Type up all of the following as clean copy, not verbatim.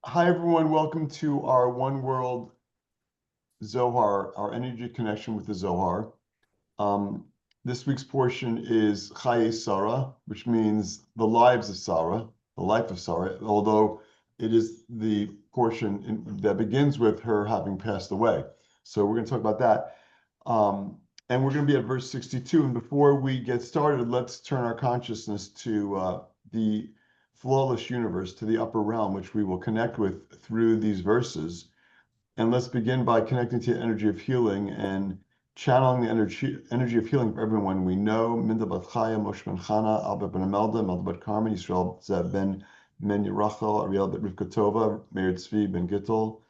Hi, everyone. Welcome to our One World Zohar, our energy connection with the Zohar. Um, this week's portion is Chayei Sarah, which means the lives of Sarah, the life of Sarah, although it is the that begins with her having passed away. So we're going to talk about that. And we're going to be at verse 62. And before we get started, let's turn our consciousness to the flawless universe, to the upper realm, which we will connect with through these verses. And let's begin by connecting to the energy of healing and channeling the energy of healing for everyone we know. Minda bat Chaya, Moshe ben Chana, Alba ben Amelda, Melda bat Carmen, Yisrael Zev ben Men Yerachel, Ariel ben Rivka Tova, Meir Tzvi ben Gittel,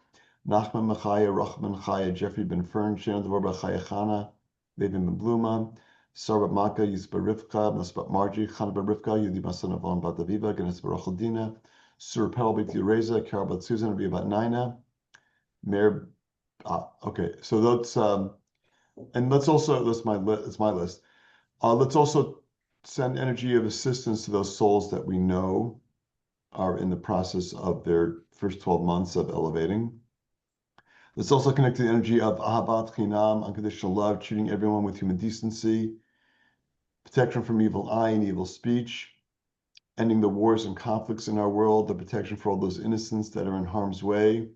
Nachman ben Chaya, Rachman Chaya, Jeffrey ben Fern, Shannon Devor ben Chaya Chana, Levin ben Bluma, Sarah bat Maka, Yis bat Rivka, Mas bat Margie, Chana bat Rivka, Yudi Masan Avon bat Aviva, Ganes bat Rachel Dina, Sur Pel bat Yereza, Carol bat Susan, Rabbi bat Nina, Mayor. Okay, so and let's also that's my list. Let's also send energy of assistance to those souls that we know are in the process of their first 12 months of elevating. Let's also connect to the energy of Ahavat Chinam, unconditional love, treating everyone with human decency, protection from evil eye and evil speech, ending the wars and conflicts in our world, the protection for all those innocents that are in harm's way,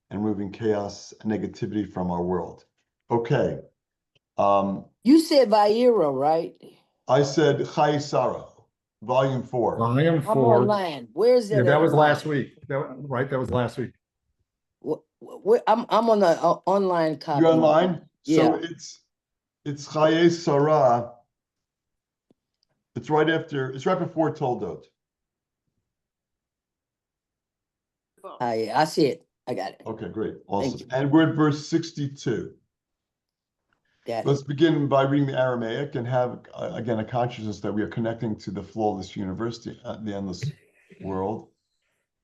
and removing chaos and negativity from our world. Okay. You said Vaira, right? I said Chayei Sarah, Volume 4. Volume I'm 4. online. Where's that? Yeah, that was online? last week. Right, that was last week. I'm on the online copy. You're online? So Yeah. it's Chayei Sarah. It's right before Toldot. I see it. I got it. Okay, great. Awesome. you. And we're at verse 62. Got Let's it. begin by reading the Aramaic and have, again, a consciousness that we are connecting to the flawless universe, the endless world,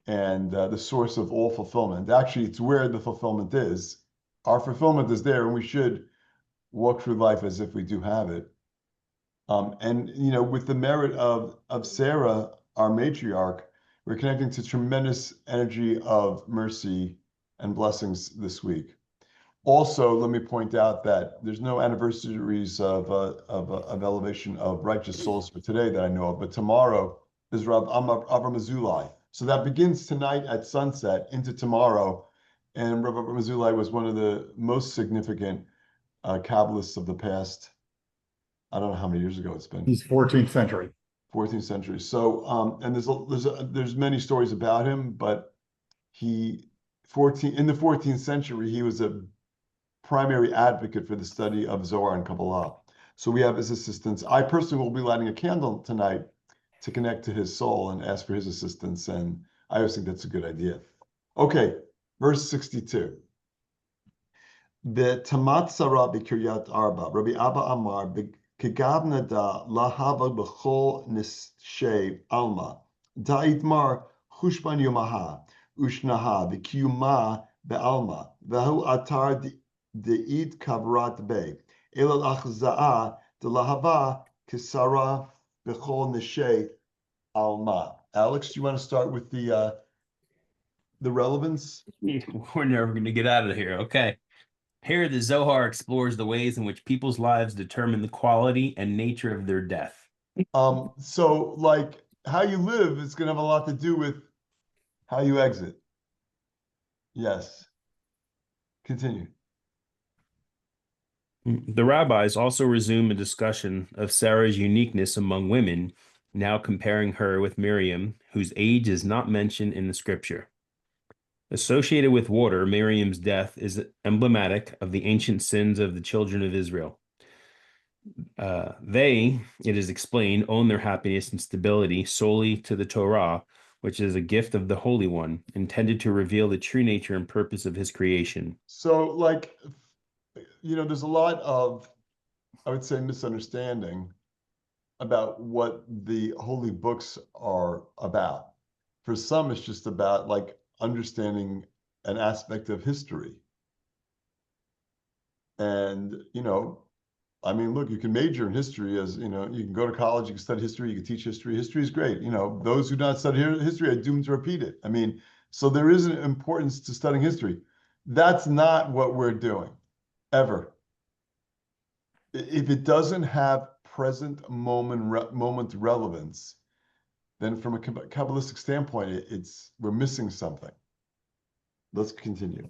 and the source of all fulfillment. Actually, it's where the fulfillment is. Our fulfillment is there, and we should walk through life as if we do have it. And with the merit of Sarah, our matriarch, we're connecting to tremendous energy of mercy and blessings this week. Also, let me point out that there's no anniversaries of elevation of righteous souls for today that I know of, but tomorrow is Rav Avram Azulai. So that begins tonight at sunset into tomorrow. And Rav Avram Azulai was one of the most significant Kabbalists of the past. I don't know how many years ago it's been. He's 14th century. 14th century. So, and there's many stories about him, but in the 14th century, he was a primary advocate for the study of Zohar and Kabbalah. So we have his assistance. I personally will be lighting a candle tonight to connect to his soul and ask for his assistance. And I always think that's a good idea. Okay, verse 62. The Tamat Sarah Kiryat Arba, Rabbi Abba Amar, Kegavna da lahava b'chol nishei alma, da itmar chushban yomaha, ushnaha, v'kiyuma be'alma, v'hu atar de'id kavrat be, elal achza'a de lahava kisara b'chol nishei alma. Alex, do you want to start with the relevance? We're never going to get out of here. Okay. Here, the Zohar explores the ways in which people's lives determine the quality and nature of their death. So like how you live is going to have a lot to do with how you exit. Yes. Continue. The rabbis also resume a discussion of Sarah's uniqueness among women, now comparing her with Miriam, whose age is not mentioned in the scripture. Associated with water, Miriam's death is emblematic of the ancient sins of the children of Israel. They, it is explained, own their happiness and stability solely to the Torah, which is a gift of the Holy One, intended to reveal the true nature and purpose of his creation. So there's a lot of, I would say, misunderstanding about what the holy books are about. For some, it's just about like understanding an aspect of history. And, I mean, look, you can major in history you can go to college, you can study history, you can teach history. History is great. Those who do not study history are doomed to repeat it. I mean, So there is an importance to studying history. That's not what we're doing, ever. If it doesn't have present moment relevance, then from a Kabbalistic standpoint, we're missing something. Let's continue.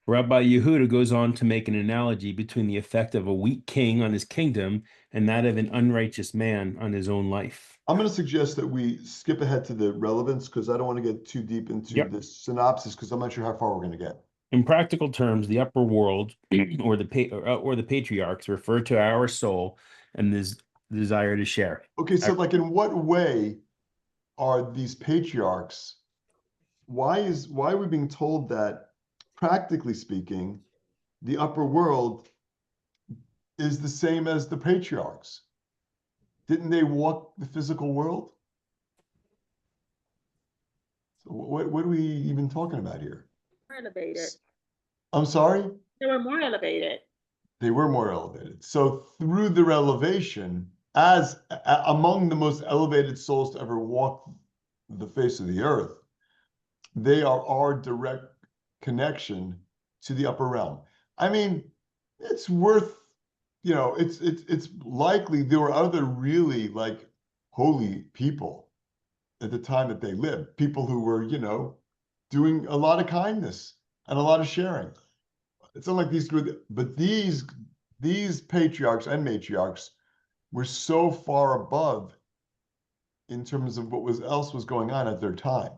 Rabbi Yehuda goes on to make an analogy between the effect of a weak king on his kingdom and that of an unrighteous man on his own life. I'm going to suggest that we skip ahead to the relevance because I don't want to get too deep into the synopsis because I'm not sure how far we're going to get. In practical terms, the upper world or the patriarchs refer to our soul and this desire to share. Okay, so like in what way are these patriarchs, why are we being told that practically speaking, the upper world is the same as the patriarchs? Didn't they walk the physical world? So what are we even talking about here? Elevated. I'm sorry? They were more elevated. They were more elevated. So through their elevation, as among the most elevated souls to ever walk the face of the earth, they are our direct connection to the upper realm. I mean, it's worth, it's likely there were other really like holy people at the time that they lived, people who were, doing a lot of kindness and a lot of sharing. It's not like these groups, but these patriarchs and matriarchs were so far above in terms of what else was going on at their time.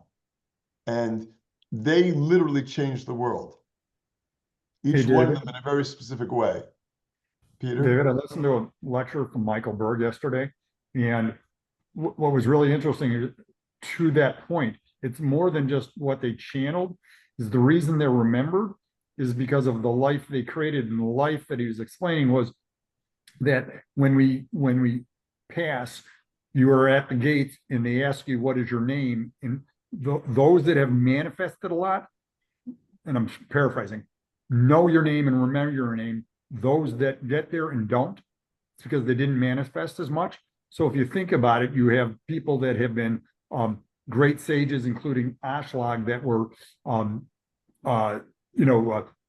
And they literally changed the world. Each one of them in a very specific way. Peter? David, I listened to a lecture from Michael Berg yesterday, and what was really interesting is, to that point, it's more than just what they channeled. Is the reason they're remembered is because of the life they created, and the life that he was explaining was that when we pass, you are at the gate and they ask you, what is your name? And those that have manifested a lot, and I'm paraphrasing, know your name and remember your name. Those that get there and don't, it's because they didn't manifest as much. So if you think about it, you have people that have been great sages, including Ashlag, that were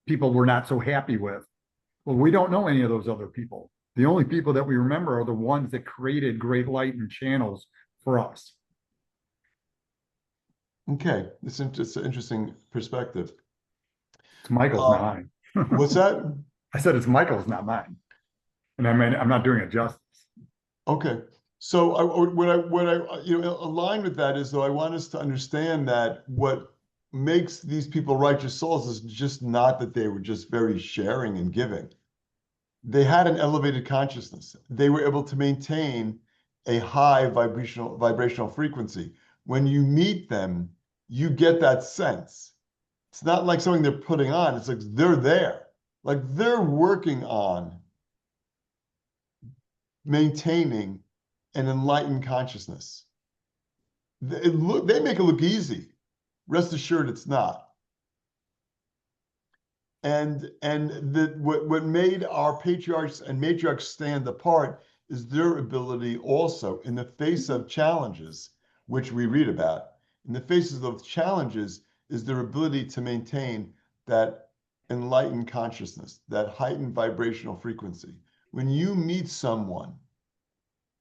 people we're not so happy with. Well, we don't know any of those other people. The only people that we remember are the ones that created great light and channels for us. Okay, it's an interesting perspective. It's Michael's, not mine. What's that? I said it's Michael's, not mine. And I mean, I'm not doing it justice. Okay. So what I align with that is, though, I want us to understand that what makes these people righteous souls is just not that they were just very sharing and giving. They had an elevated consciousness. They were able to maintain a high vibrational frequency. When you meet them, you get that sense. It's not like something they're putting on. It's like they're there. Like they're working on maintaining an enlightened consciousness. They make it look easy. Rest assured, it's not. And what made our patriarchs and matriarchs stand apart is their ability also, in the face of challenges, which we read about, in the faces of challenges, is their ability to maintain that enlightened consciousness, that heightened vibrational frequency. When you meet someone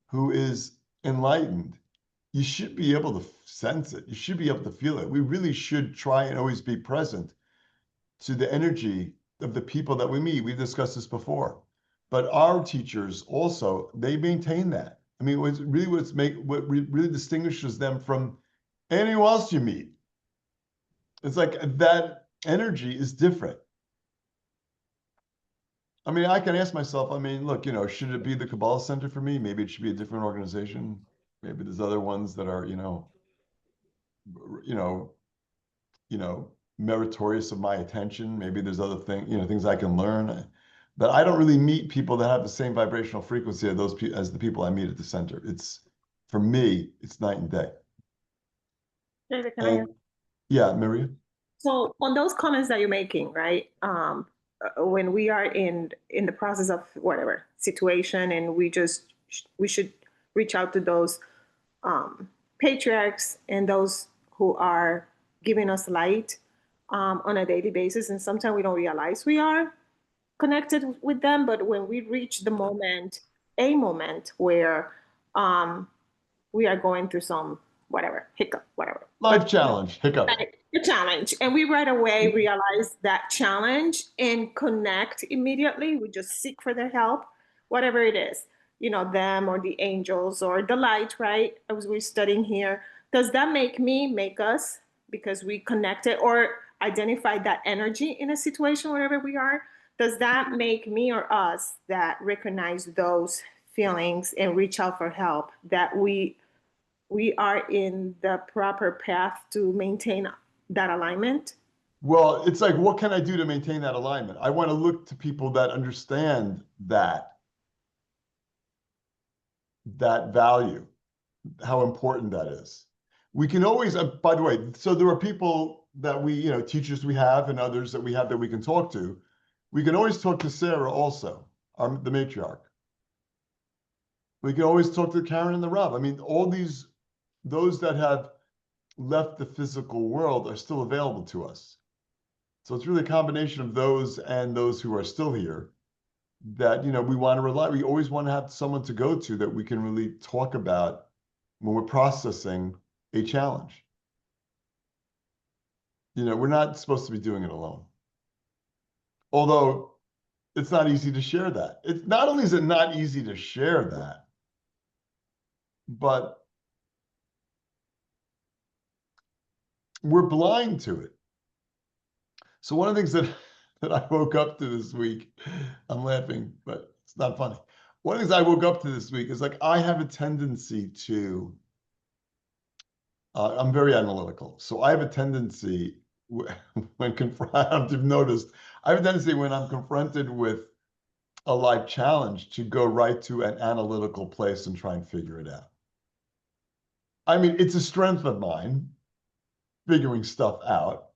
who is enlightened, you should be able to sense it. You should be able to feel it. We really should try and always be present to the energy of the people that we meet. We've discussed this before. But our teachers also, they maintain that. I mean, what really distinguishes them from anyone else you meet. It's like that energy is different. I mean, I can ask myself, look, should it be the Kabbalah Center for me? Maybe it should be a different organization. Maybe there's other ones that are, meritorious of my attention. Maybe there's other things I can learn. But I don't really meet people that have the same vibrational frequency as the people I meet at the center. For me, it's night and day. David, can I ask? Yeah, Maria. So on those comments that you're making, right? When we are in the process of whatever situation, and we should reach out to those patriarchs and those who are giving us light on a daily basis. And sometimes we don't realize we are connected with them. But when we reach the moment, a moment where we are going through some whatever, hiccup, whatever. Life challenge, hiccup. A challenge. And we right away realize that challenge and connect immediately. We just seek for their help, whatever it is, you know, them or the angels or the light, right? As we're studying here. Does that make us, because we connected or identified that energy in a situation, wherever we are? Does that make me or us that recognize those feelings and reach out for help, that we are in the proper path to maintain that alignment? Well, it's like, what can I do to maintain that alignment? I want to look to people that understand that value, how important that is. We can always, by the way, so there are people that we, you know, teachers we have and others that we have that we can talk to. We can always talk to Sarah also, the matriarch. We can always talk to Karen and the Rav. I mean, all those that have left the physical world are still available to us. So it's really a combination of those and those who are still here that, you know, we want to rely. We always want to have someone to go to that we can really talk about when we're processing a challenge. You know, we're not supposed to be doing it alone. Although it's not easy to share that. It's not only is it not easy to share that, but we're blind to it. So one of the things that I woke up to this week, I'm laughing, but it's not funny. One of the things I woke up to this week is like, I have a tendency to, I'm very analytical. So I have a tendency when confronted, I don't know if you've noticed, I have a tendency when I'm confronted with a life challenge to go right to an analytical place and try and figure it out. I mean, it's a strength of mine, figuring stuff out.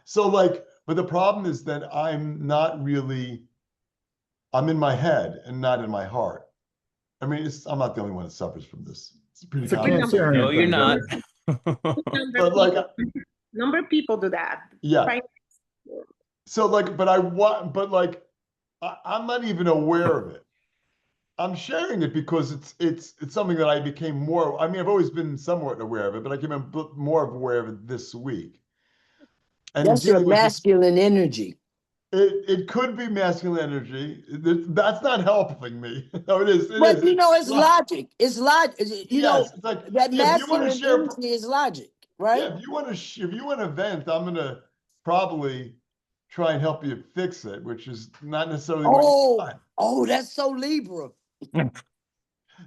So like, but the problem is that I'm not really, I'm in my head and not in my heart. I mean, I'm not the only one that suffers from this. It's pretty It's a common. Cancerian No, you're thing, not. But like, Number of people do that. yeah. Right? So like, but I'm not even aware of it. I'm sharing it because it's something that I became more, I mean, I've always been somewhat aware of it, but I became more aware of it this week. And That's your dealing with this, masculine energy. it could be masculine energy. That's not helping me. No, it is. But you know, it's logic. It's logic. You know, Yes, it's like, that yeah, if you want to masculine share, energy is logic, right? yeah, if you want to vent, I'm gonna probably try and help you fix it, which is not necessarily what you want. Oh, that's so Libra.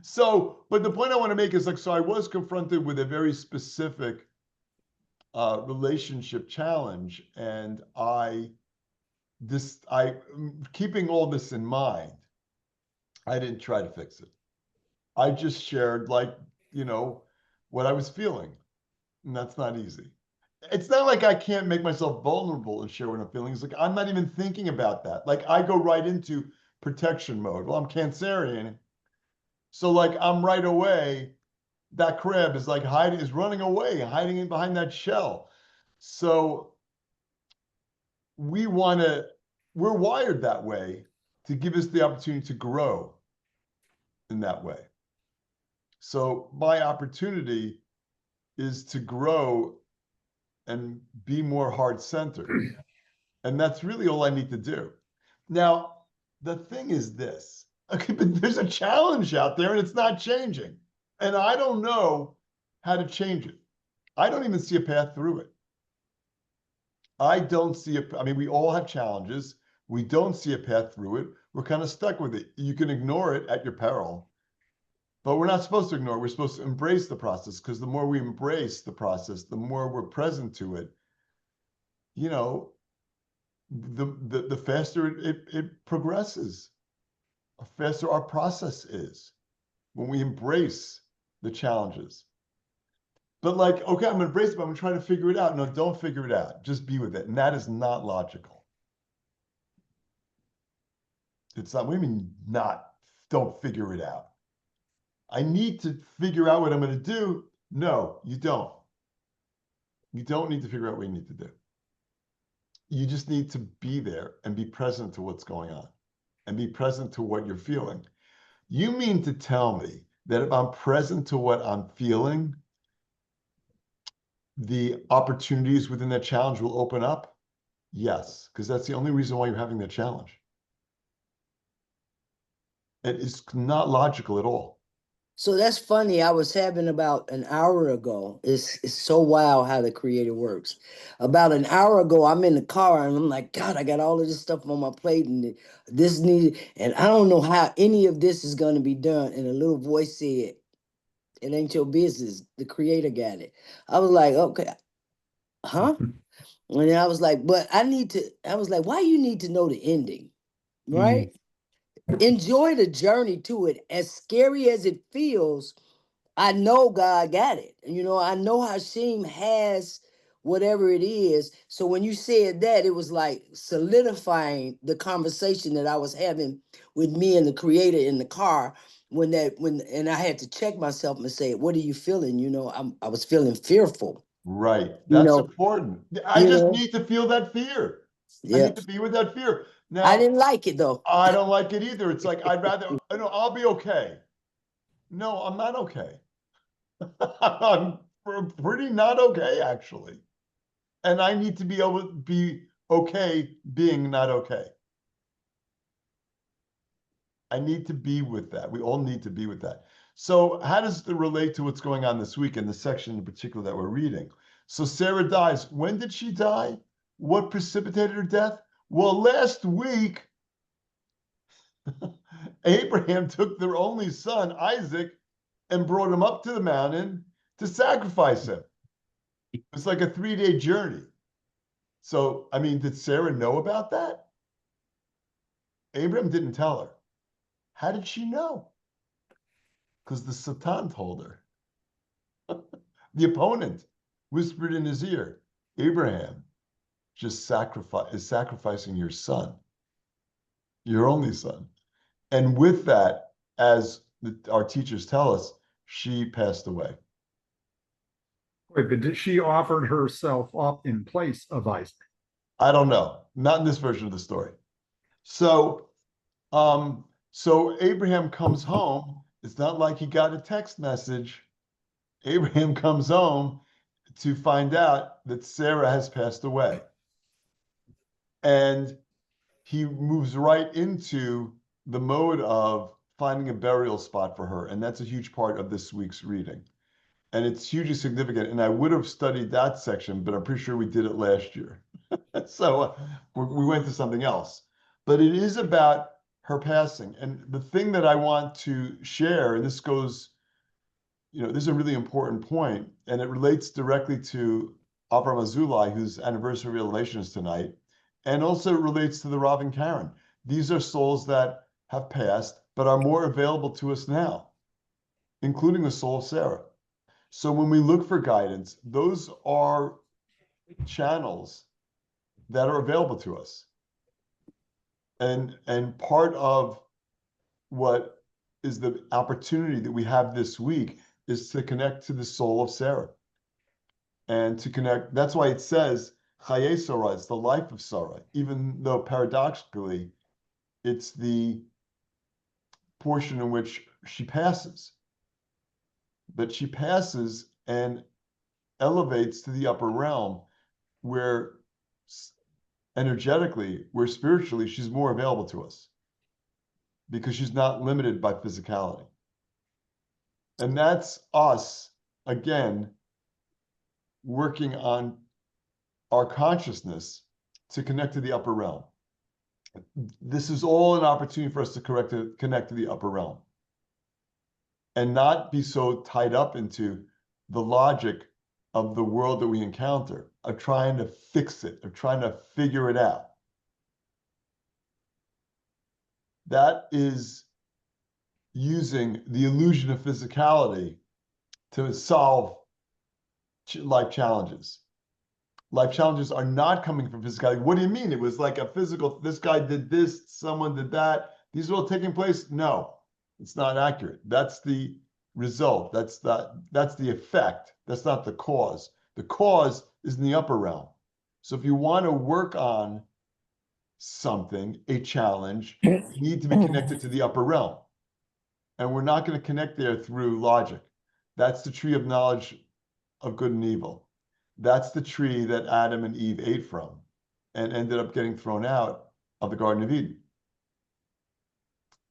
So, but the point I want to make is like, so I was confronted with a very specific relationship challenge, and keeping all this in mind, I didn't try to fix it. I just shared, like, you know, what I was feeling, and that's not easy. It's not like I can't make myself vulnerable and share what I'm feeling. It's like, I'm not even thinking about that. Like, I go right into protection mode. Well, I'm Cancerian. So like, I'm right away, that crab is like running away, hiding in behind that shell. So we're wired that way to give us the opportunity to grow in that way. So my opportunity is to grow and be more heart-centered. And that's really all I need to do. Now, the thing is this, okay, but there's a challenge out there and it's not changing. And I don't know how to change it. I don't even see a path through it. I don't see I mean, we all have challenges. We don't see a path through it. We're kind of stuck with it. You can ignore it at your peril, but we're not supposed to ignore it. We're supposed to embrace the process, because the more we embrace the process, the more we're present to it, you know, the faster it progresses, the faster our process is when we embrace the challenges. But like, okay, I'm gonna embrace it, but I'm gonna try to figure it out. No, don't figure it out. Just be with it. And that is not logical. It's not, what do you mean don't figure it out? I need to figure out what I'm gonna do. No, you don't. You don't need to figure out what you need to do. You just need to be there and be present to what's going on and be present to what you're feeling. You mean to tell me that if I'm present to what I'm feeling, the opportunities within that challenge will open up? Yes, because that's the only reason why you're having that challenge. It is not logical at all. So that's funny. I was having about an hour ago. It's so wild how the creator works. About an hour ago, I'm in the car and I'm like, God, I got all of this stuff on my plate and this needed, and I don't know how any of this is going to be done. And a little voice said, it ain't your business. The creator got it. I was like, okay, huh? And then I was like, but I was like, why you need to know the ending, right? Enjoy the journey to it. As scary as it feels, I know God got it. You know, I know Hashem has whatever it is. So when you said that, it was like solidifying the conversation that I was having with me and the creator in the car and I had to check myself and say, what are you feeling? You know, I was feeling fearful. Right. You That's know, important. I you just know, need to feel that fear. I yeah. need to be with that fear. I Now, didn't like it though. I don't like it either. It's like, I'd rather, I'll be okay. No, I'm not okay. I'm pretty not okay, actually. And I need to be able to be okay being not okay. I need to be with that. We all need to be with that. So how does it relate to what's going on this week in the section in particular that we're reading? So Sarah dies. When did she die? What precipitated her death? Well, last week, Abraham took their only son, Isaac, and brought him up to the mountain to sacrifice him. It's like a 3-day journey. So, I mean, did Sarah know about that? Abraham didn't tell her. How did she know? Because the Satan told her. The opponent whispered in his ear, Abraham is sacrificing your son, your only son. And with that, as our teachers tell us, she passed away. Wait, but did she offered herself up in place of Isaac? I don't know. Not in this version of the story. So Abraham comes home. It's not like he got a text message. Abraham comes home to find out that Sarah has passed away. And he moves right into the mode of finding a burial spot for her. And that's a huge part of this week's reading. And it's hugely significant. And I would have studied that section, but I'm pretty sure we did it last year. So we went to something else. But it is about her passing. And the thing that I want to share, and this goes, this is a really important point, and it relates directly to Avram Azulai, whose anniversary revelation is tonight, and also relates to the Rav and Karen. These are souls that have passed, but are more available to us now, including the soul of Sarah. So when we look for guidance, those are channels that are available to us. And part of what is the opportunity that we have this week is to connect to the soul of Sarah. And to connect, that's why it says, Chayei Sarah, it's the life of Sarah, even though paradoxically, it's the portion in which she passes. But she passes and elevates to the upper realm where energetically, where spiritually, she's more available to us because she's not limited by physicality. And that's us, again, working on our consciousness to connect to the upper realm. This is all an opportunity for us to connect to the upper realm and not be so tied up into the logic of the world that we encounter, of trying to fix it, of trying to figure it out. That is using the illusion of physicality to solve life challenges. Life challenges are not coming from physicality. What do you mean? It was like a physical, this guy did this, someone did that. These are all taking place? No, it's not accurate. That's the result. That's the effect. That's not the cause. The cause is in the upper realm. So if you want to work on something, a challenge, you need to be connected to the upper realm. And we're not going to connect there through logic. That's the tree of knowledge of good and evil. That's the tree that Adam and Eve ate from and ended up getting thrown out of the Garden of Eden.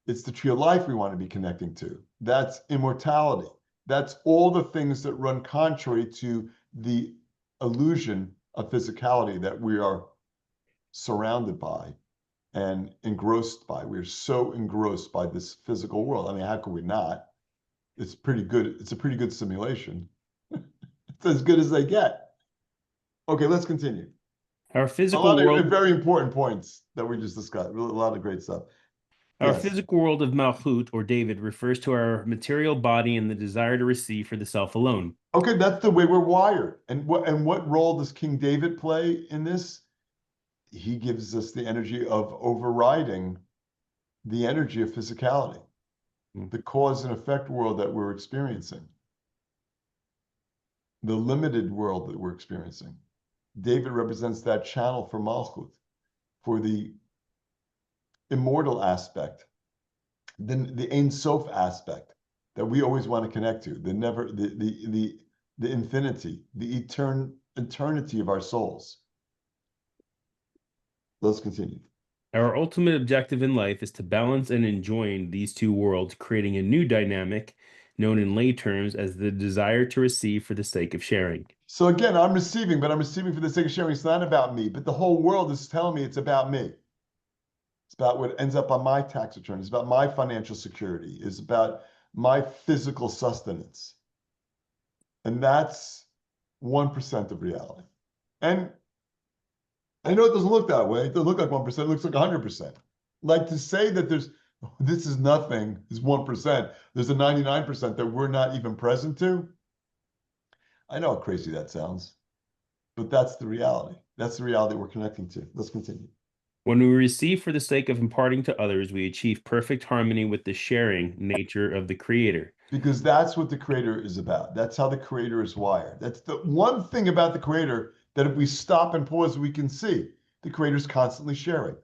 It's the tree of life we want to be connecting to. That's immortality. That's all the things that run contrary to the illusion of physicality that we are surrounded by and engrossed by. We're so engrossed by this physical world. I mean, how could we not? It's pretty good. It's a pretty good simulation. It's as good as they get. Okay, let's continue. Our A physical lot of world, very important points that we just discussed. A lot of great stuff. our Yes. physical world of Malchut or David refers to our material body and the desire to receive for the self alone. Okay, that's the way we're wired. And what role does King David play in this? He gives us the energy of overriding the energy of physicality, the cause and effect world that we're experiencing, the limited world that we're experiencing. David represents that channel for Malchut, for the immortal aspect, then the Ein Sof aspect that we always want to connect to, the infinity, the eternity of our souls. Let's continue. Our ultimate objective in life is to balance and enjoin these two worlds, creating a new dynamic known in lay terms as the desire to receive for the sake of sharing. So again, I'm receiving, but I'm receiving for the sake of sharing. It's not about me, but the whole world is telling me it's about me. It's about what ends up on my tax return. It's about my financial security. It's about my physical sustenance. And that's 1% of reality. And I know it doesn't look that way. It doesn't look like 1%. It looks like 100%. Like to say that this is nothing, is 1%. There's a 99% that we're not even present to. I know how crazy that sounds, but that's the reality. That's the reality we're connecting to. Let's continue. When we receive for the sake of imparting to others, we achieve perfect harmony with the sharing nature of the Creator. Because that's what the Creator is about. That's how the Creator is wired. That's the one thing about the Creator that if we stop and pause, we can see the Creator is constantly sharing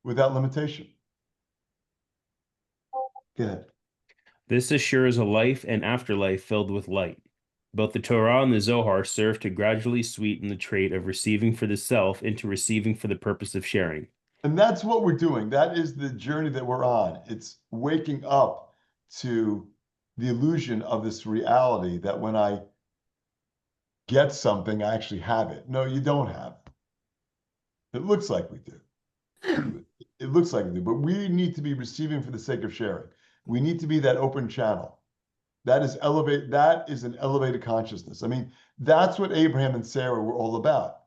without limitation. Go ahead. This assures a life and afterlife filled with light. Both the Torah and the Zohar serve to gradually sweeten the trait of receiving for the self into receiving for the purpose of sharing. And that's what we're doing. That is the journey that we're on. It's waking up to the illusion of this reality that when I get something, I actually have it. No, you don't have it. It looks like we do. It looks like we do, but we need to be receiving for the sake of sharing. We need to be that open channel. That is an elevated consciousness. I mean, that's what Abraham and Sarah were all about.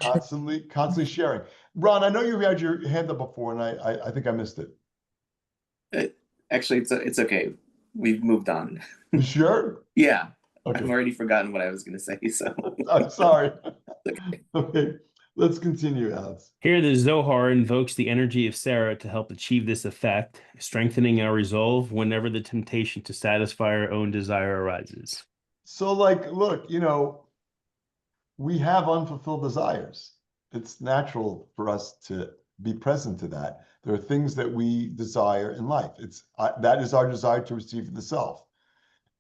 Constantly sharing. Ron, I know you had your hand up before, and I think I missed it. Actually, it's okay. We've moved on. You sure? Yeah. Okay. I've already forgotten what I was going to say, so. I'm sorry. Okay. Okay, let's continue, Alex. Here, the Zohar invokes the energy of Sarah to help achieve this effect, strengthening our resolve whenever the temptation to satisfy our own desire arises. So, like, look, we have unfulfilled desires. It's natural for us to be present to that. There are things that we desire in life. That is our desire to receive the self.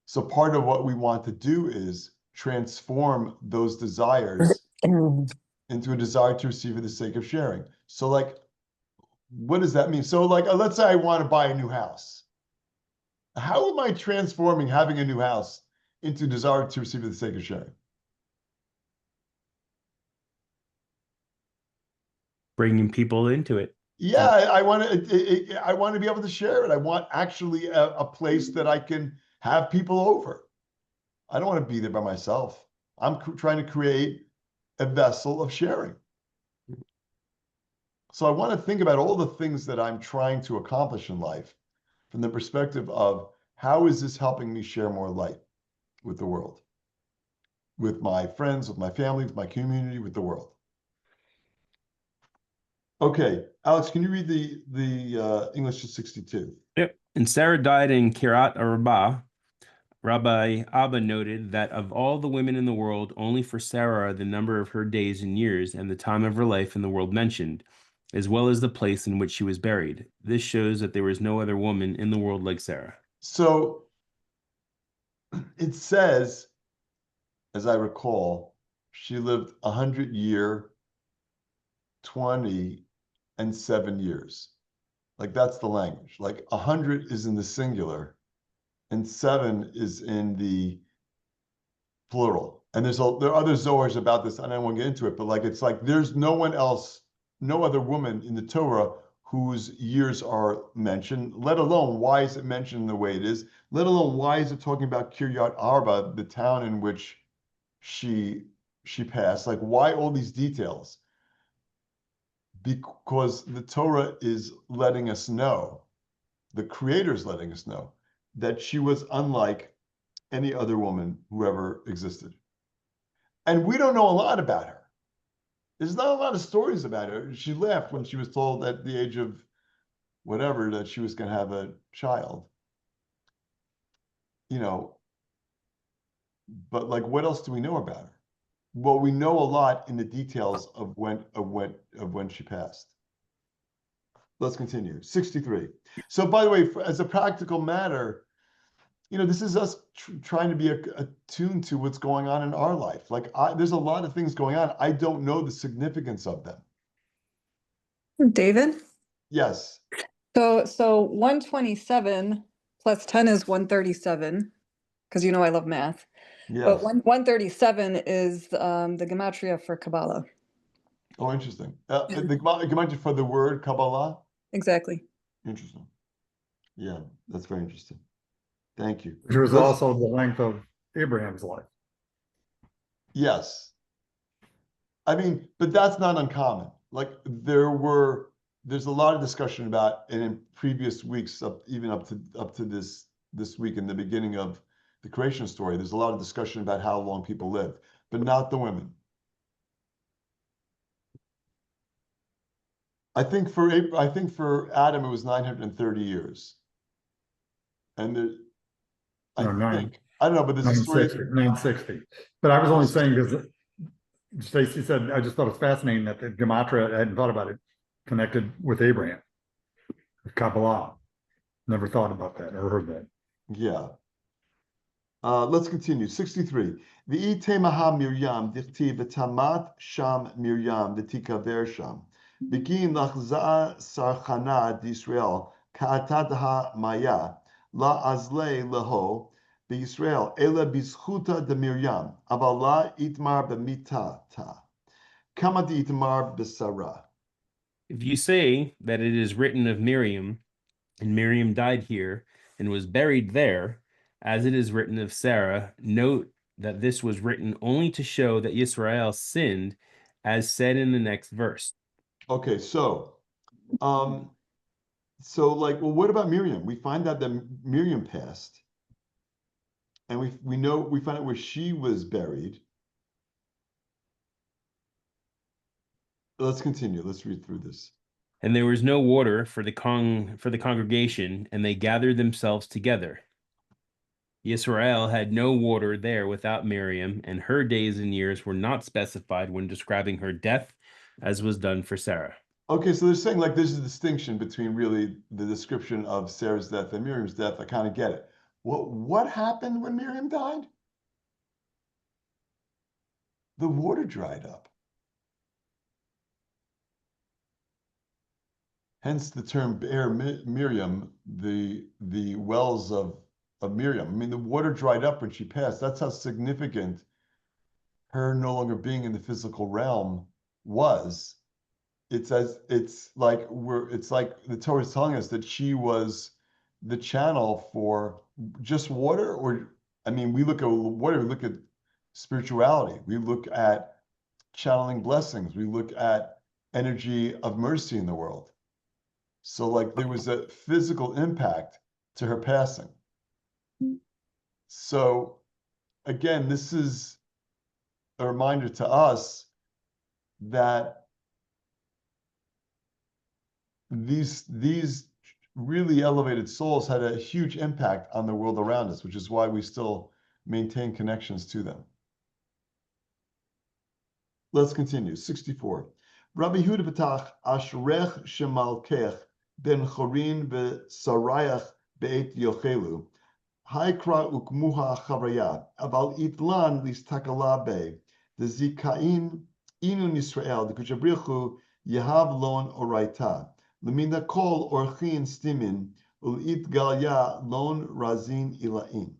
So part of what we want to do is transform those desires into a desire to receive for the sake of sharing. So like, what does that mean? So like, let's say I want to buy a new house. How am I transforming having a new house into a desire to receive for the sake of sharing? Bringing people into it. Yeah, I want to be able to share it. I want actually a place that I can have people over. I don't want to be there by myself. I'm trying to create a vessel of sharing. So I want to think about all the things that I'm trying to accomplish in life from the perspective of how is this helping me share more light with the world, with my friends, with my family, with my community, with the world. Okay, Alex, can you read the English to 62? Yep. And Sarah died in Kiryat Arba, Rabbi Abba noted that of all the women in the world, only for Sarah are the number of her days and years and the time of her life in the world mentioned, as well as the place in which she was buried. This shows that there was no other woman in the world like Sarah. So it says, as I recall, she lived 100 year, 20, and 7 years. Like that's the language. Like 100 is in the singular, and 7 is in the plural. And there are other Zohars about this. I don't want to get into it, but like it's like there's no one else, no other woman in the Torah whose years are mentioned, let alone why is it mentioned the way it is, let alone why is it talking about Kiryat Arba, the town in which she passed. Like why all these details? Because the Torah is letting us know, the Creator's letting us know that she was unlike any other woman who ever existed. And we don't know a lot about her. There's not a lot of stories about her. She laughed when she was told at the age of whatever that she was going to have a child. You know, but like what else do we know about her? Well, we know a lot in the details of when she passed. Let's continue. 63. So by the way, as a practical matter, you know, this is us trying to be attuned to what's going on in our life. Like there's a lot of things going on. I don't know the significance of them. David? Yes. So 127 plus 10 is 137, because you know I love math. But Yes. 137 is the gematria for Kabbalah. Oh, interesting. The gematria for the word Kabbalah? Exactly. Interesting. Yeah, that's very interesting. Thank you. Which was also the length of Abraham's life. Yes. I mean, but that's not uncommon. Like there's a lot of discussion about, and in previous weeks, even up to this week, in the beginning of the creation story, there's a lot of discussion about how long people lived, but not the women. I think for Adam it was 930 years, and I don't know, but there's a story. 960. But I was only saying because Stacy said, I just thought it was fascinating that the gematria, I hadn't thought about it, connected with Abraham, with Kabbalah. Never thought about that or heard that. Yeah. Let's continue. 63. V'ite maha Miriam dichtiv v'tamat sham Miriam v'tikaver sham. Begin lachza sarchana d'Yisrael ka'atadha maya la azle leho b'Yisrael ela bizchuta de Miriam aval la itmar b'mitata kama d'itmar b'sara. If you say that it is written of Miriam, and Miriam died here and was buried there, as it is written of Sarah, note that this was written only to show that Yisrael sinned, as said in the next verse. Okay, so like, well, what about Miriam? We find out that Miriam passed, and we find out where she was buried. Let's continue. Let's read through this. And there was no water for the congregation, and they gathered themselves together. Yisrael had no water there without Miriam, and her days and years were not specified when describing her death, as was done for Sarah. Okay, so they're saying like there's a distinction between really the description of Sarah's death and Miriam's death. I kind of get it. What happened when Miriam died? The water dried up. Hence the term Be'er Miriam, the wells of Miriam. I mean, the water dried up when she passed. That's how significant her no longer being in the physical realm was. It's like the Torah is telling us that she was the channel for just water, or I mean, we look at water, we look at spirituality, we look at channeling blessings, we look at energy of mercy in the world. So like there was a physical impact to her passing. So again, this is a reminder to us that these really elevated souls had a huge impact on the world around us, which is why we still maintain connections to them. Let's continue. 64. Rabbi Yehuda B'tach Ashrech Shemalkech Ben Chorin V'Sarayach Be'et Yochelu Haikra Ukmuha Chavraya Aval Itlan Listakala Be the Zikain Inun Yisrael the Kuchabrichu Yehav Lon Oraita Lemina Kol Orchin Stimin Ulit Galya Lon Razin Ilain.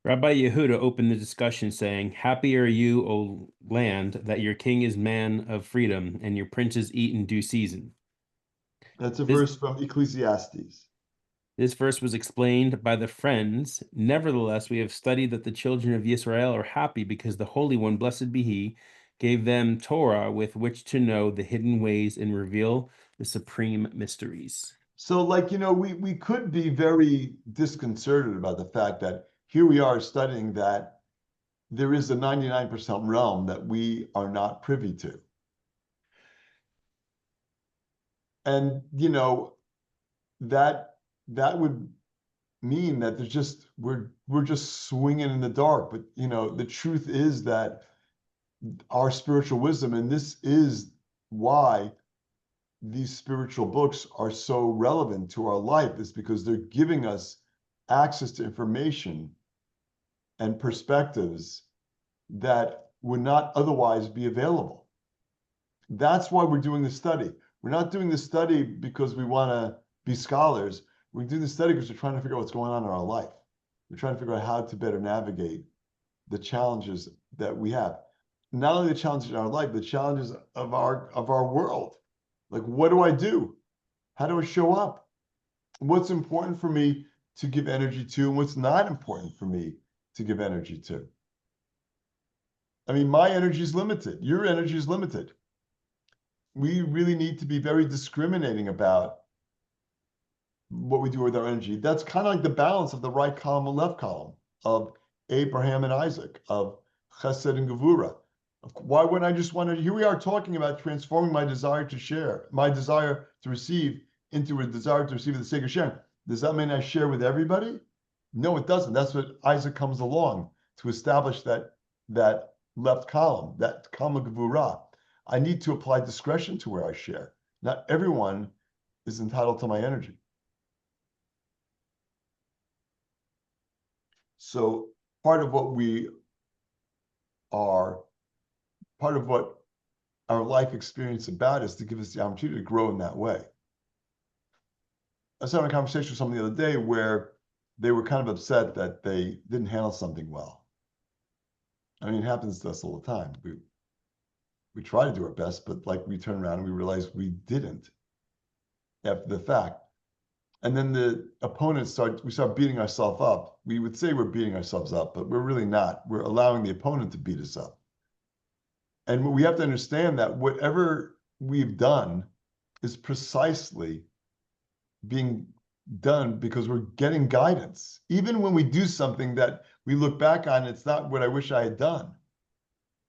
Rabbi Yehuda opened the discussion saying, "Happy are you, O land, that your king is man of freedom and your princes eat in due season." That's a verse from Ecclesiastes. This verse was explained by the friends. Nevertheless, we have studied that the children of Israel are happy because the Holy One, blessed be He, gave them Torah with which to know the hidden ways and reveal the supreme mysteries. So, like, we could be very disconcerted about the fact that here we are studying that there is a 99% realm that we are not privy to. And, that would mean that we're just swinging in the dark. But, the truth is that our spiritual wisdom, and this is why these spiritual books are so relevant to our life, is because they're giving us access to information and perspectives that would not otherwise be available. That's why we're doing this study. We're not doing this study because we want to be scholars. We're doing this study because we're trying to figure out what's going on in our life. We're trying to figure out how to better navigate the challenges that we have. Not only the challenges in our life, but the challenges of our world. Like, what do I do? How do I show up? What's important for me to give energy to, and what's not important for me to give energy to? I mean, my energy is limited. Your energy is limited. We really need to be very discriminating about what we do with our energy. That's kind of like the balance of the right column and left column of Abraham and Isaac, of Chesed and Gevurah. Why wouldn't I just want to? Here we are talking about transforming my desire to share, my desire to receive, into a desire to receive for the sake of sharing. Does that mean I share with everybody? No, it doesn't. That's what Isaac comes along to establish that left column, that column of Gevurah. I need to apply discretion to where I share. Not everyone is entitled to my energy. So part of what our life experience is about is to give us the opportunity to grow in that way. I was having a conversation with someone the other day where they were kind of upset that they didn't handle something well. I mean, it happens to us all the time. We try to do our best, but like we turn around and we realize we didn't after the fact. And then the opponents we start beating ourselves up. We would say we're beating ourselves up, but we're really not. We're allowing the opponent to beat us up. And we have to understand that whatever we've done is precisely being done because we're getting guidance. Even when we do something that we look back on, it's not what I wish I had done.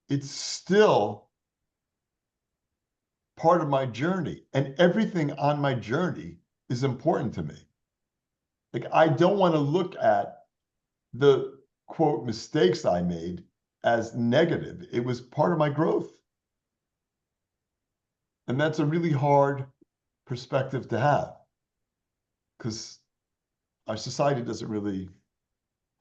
It's still part of my journey, and everything on my journey is important to me. Like, I don't want to look at the quote mistakes I made as negative. It was part of my growth. And that's a really hard perspective to have because our society doesn't really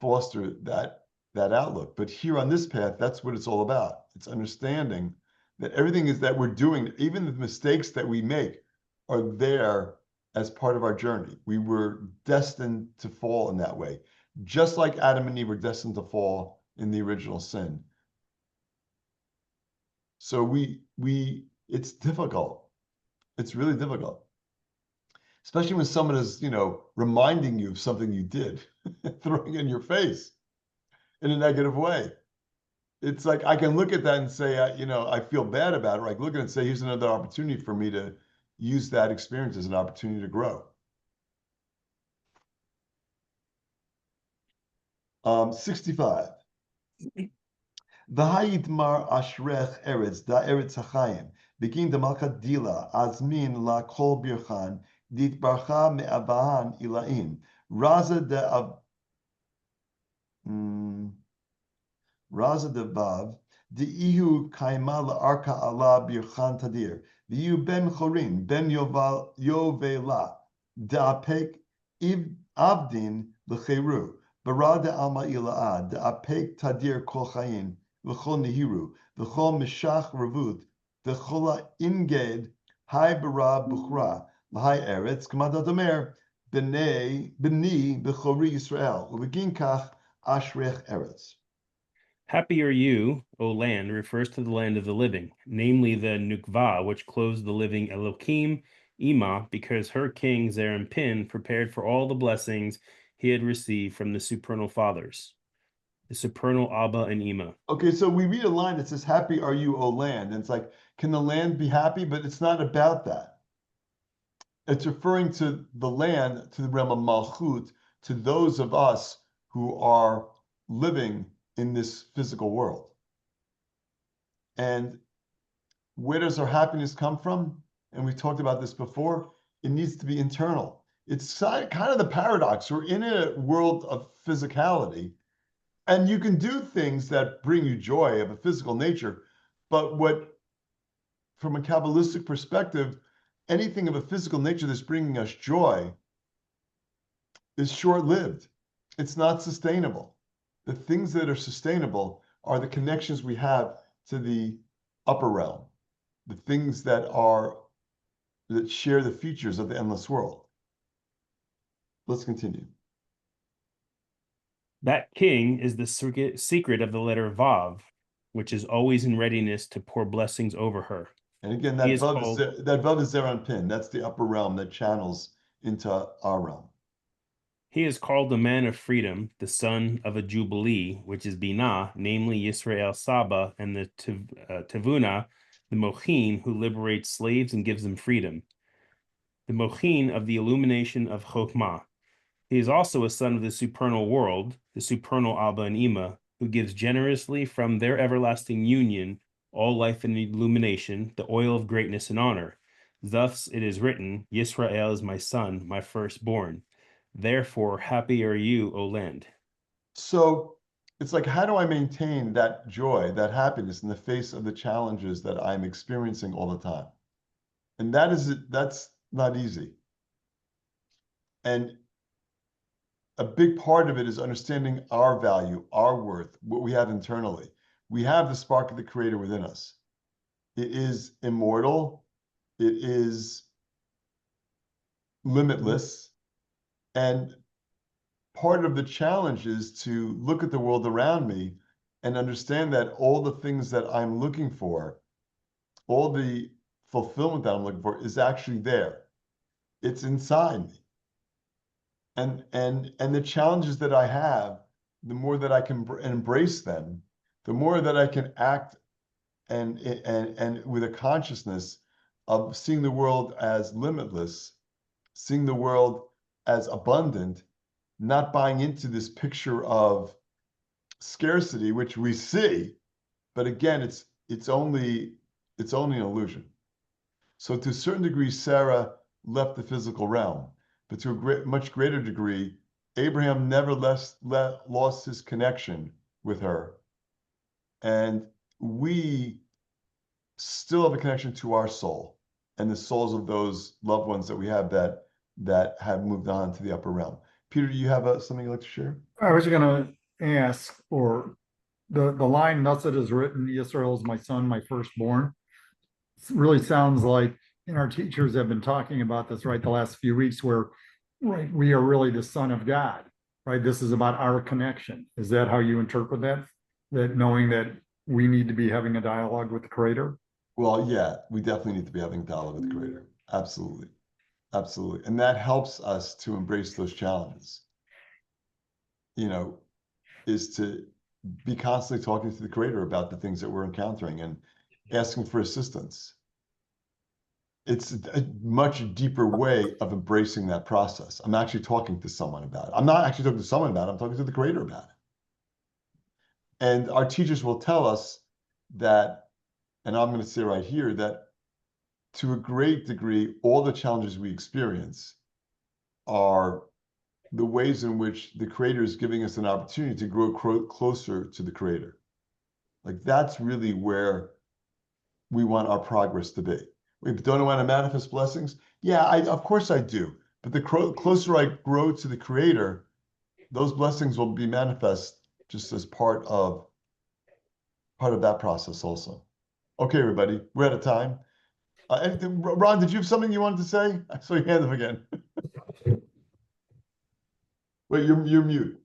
foster that outlook. But here on this path, that's what it's all about. It's understanding that everything is that we're doing, even the mistakes that we make are there as part of our journey. We were destined to fall in that way. Just like Adam and Eve were destined to fall in the original sin. So it's difficult. It's really difficult. Especially when someone is, reminding you of something you did, throwing it in your face in a negative way. It's like, I can look at that and say, I feel bad about it. Or I can look at it and say, here's another opportunity for me to use that experience as an opportunity to grow. 65. V'hayitmar ashrech eretz da eretz hachayim begin da malchat dila azmin la kol birchan Ditbarcha me'avahan ilain. Raza de Raza de Vav, the Ihu Kaima Arka Allah Birchan Tadir, the Ihu Ben Chorin, Ben Yovela, Da'apek Avdin L'Cheru, Barada Alma Ila'ad, Da'apek Tadir Kol Chayin, L'Chol Nehiru, L'Chol Meshach Ravut, L'Chola Inged, Hai Bara Bukhra, L'Hai Eretz, Kamada Domer, B'ni B'chori Yisrael, U'Beginkach Ashrech Eretz. Happy are you, O land, refers to the land of the living, namely the Nukva, which clothes the living Elohim, Ima, because her king Zerampin prepared for all the blessings he had received from the supernal fathers, the supernal Abba and Ima. Okay, so we read a line that says, "Happy are you, O land." And it's like, can the land be happy? But it's not about that. It's referring to the land, to the realm of Malchut, to those of us who are living in this physical world. And where does our happiness come from? And we talked about this before. It needs to be internal. It's kind of the paradox. We're in a world of physicality, and you can do things that bring you joy of a physical nature. But from a Kabbalistic perspective, anything of a physical nature that's bringing us joy is short-lived. It's not sustainable. The things that are sustainable are the connections we have to the upper realm, the things that share the features of the endless world. Let's continue. That king is the secret of the letter Vav, which is always in readiness to pour blessings over her. And again, that Vav is Zerampin. That's the upper realm that channels into our realm. He is called the man of freedom, the son of a jubilee, which is Binah, namely Yisrael Saba, and the Tevuna, the Mochin, who liberates slaves and gives them freedom. The Mochin of the illumination of Chokhmah. He is also a son of the supernal world, the supernal Abba and Ima, who gives generously from their everlasting union all life and illumination, the oil of greatness and honor. Thus it is written, Yisrael is my son, my firstborn. Therefore, happy are you, O land. So it's like, how do I maintain that joy, that happiness in the face of the challenges that I'm experiencing all the time? And that's not easy. And a big part of it is understanding our value, our worth, what we have internally. We have the spark of the Creator within us. It is immortal. It is limitless. And part of the challenge is to look at the world around me and understand that all the things that I'm looking for, all the fulfillment that I'm looking for is actually there. It's inside me. And the challenges that I have, the more that I can embrace them, the more that I can act and with a consciousness of seeing the world as limitless, seeing the world as abundant, not buying into this picture of scarcity, which we see, but again, it's only an illusion. So to a certain degree, Sarah left the physical realm, but to a much greater degree, Abraham never lost his connection with her. And we still have a connection to our soul and the souls of those loved ones that we have that have moved on to the upper realm. Peter, do you have something you'd like to share? I was going to ask, or the line, thus it is written, Israel is my son, my firstborn. It really sounds like, and our teachers have been talking about this, right, the last few weeks, where right, we are really the son of God, right? This is about our connection. Is that how you interpret that? That knowing that we need to be having a dialogue with the Creator? Well, yeah, we definitely need to be having a dialogue with the Creator. Absolutely. Absolutely. And that helps us to embrace those challenges, is to be constantly talking to the Creator about the things that we're encountering and asking for assistance. It's a much deeper way of embracing that process. I'm actually talking to someone about it. I'm not actually talking to someone about it. I'm talking to the Creator about it. And our teachers will tell us that, and I'm going to say right here, that to a great degree, all the challenges we experience are the ways in which the Creator is giving us an opportunity to grow closer to the Creator. Like that's really where we want our progress to be. We don't want to manifest blessings. Yeah, of course I do. But the closer I grow to the Creator, those blessings will be manifest just as part of that process also. Okay, everybody, we're out of time. Anything, Ron, did you have something you wanted to say? I saw your hand up again. Wait, you're mute.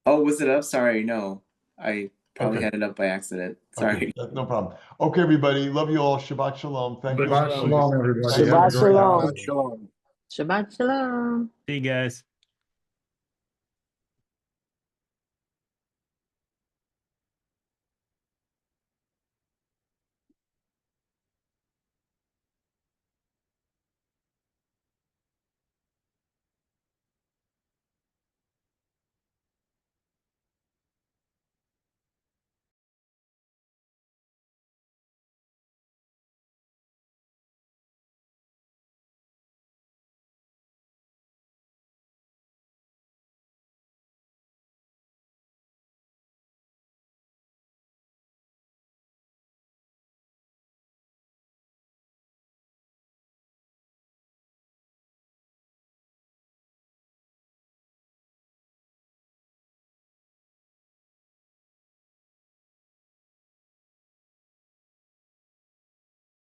Oh, was it up? Sorry, no. I probably Okay. had it up by accident. Sorry. Okay, no problem. Okay, everybody, love you all. Shabbat shalom. Thank you. Shabbat shalom, everybody. Have a Shabbat great shalom. holiday. Shabbat shalom. Shabbat shalom. See you guys.